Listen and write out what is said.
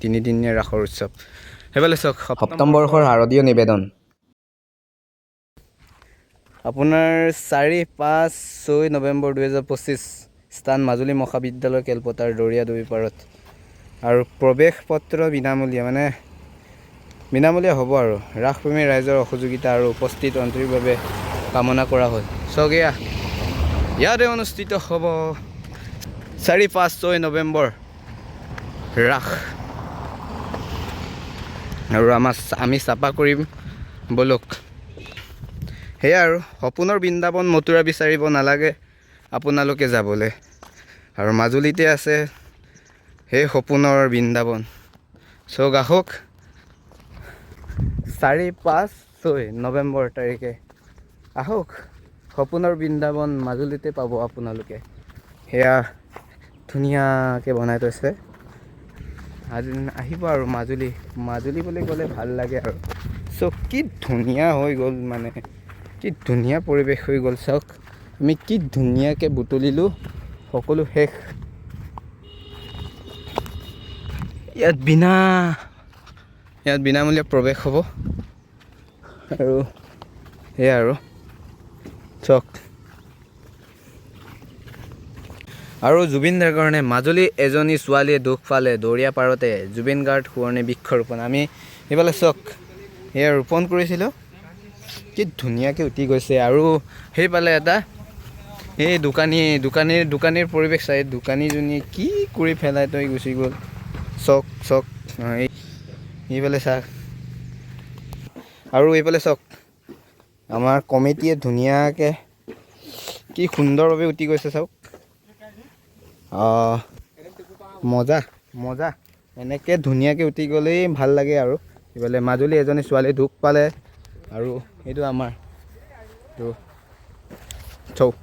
তিনিদিনীয়া ৰাসৰ উৎসৱ। সেইফালে চাওক সপ্তম বৰ্ষৰ শাৰদীয় নিবেদন। আপোনাৰ 4, 5, 6 নৱেম্বৰ 2025 স্থান মাজুলী মহাবিদ্যালয় খেলপথাৰ দৰিয়া দুবিপাৰত আৰু প্ৰৱেশ পত্ৰ বিনামূলীয়া মানে বিনামূলীয়া হ'ব আৰু ৰাসপ্ৰেমী ৰাইজৰ সহযোগিতা আৰু উপস্থিত অন্ত্ৰীৰ বাবে কামনা কৰা হ'ল। চাওক ইয়াতে অনুষ্ঠিত হ'ব 4, 5, 6 নৱেম্বৰ ৰাস আৰু আমি চাপা কৰিম বলক। সেয়া আৰু সপোনৰ বৃন্দাবন মথুৰা বিচাৰিব নালাগে আপোনালোকে যাবলৈ আৰু মাজুলীতে আছে সেই সপোনৰ বৃন্দাবন। চাওক আহক 4, 5, 6 নৱেম্বৰ তাৰিখে আহক সপোনৰ বৃন্দাবন মাজুলীতে পাব আপোনালোকে। সেয়া ধুনীয়াকৈ বনাই থৈছে। আজি আহিব আৰু মাজুলী বুলি ক'লে ভাল লাগে আৰু চাওক কি ধুনীয়া হৈ গ'ল, মানে কি ধুনীয়া পৰিৱেশ হৈ গ'ল। চাওক আমি কি ধুনীয়াকৈ বুটলিলোঁ, সকলো শেষ। ইয়াত বিনামূলীয়া প্ৰৱেশ হ'ব আৰু সেয়া আৰু চাওক। আৰু জুবিন দাৰ কাৰণে মাজুলী এজনী ছোৱালীয়ে দুখ পালে দৰিয়া পাৰতে জুবিন গাৰ্ড সোঁৱৰণি বৃক্ষৰোপণ। আমি সেইফালে চাওক সেয়া ৰোপণ কৰিছিলোঁ, কি ধুনীয়াকৈ উঠি গৈছে। আৰু সেইফালে এটা এই দোকানীৰ পৰিৱেশ চাই দোকানীজনীয়ে কি কৰি পেলাই থৈ গুচি গ'ল। চাওক এইফালে চাওক আৰু এইফালে চাওক আমাৰ কমিটিয়ে ধুনীয়াকৈ কি সুন্দৰভাৱে উঠি গৈছে। চাওক মজা এনেকৈ ধুনীয়াকৈ উঠি গ'লেই ভাল লাগে। আৰু এইফালে মাজুলী এজনী ছোৱালী দুখ পালে আৰু এইটো আমাৰ চাওক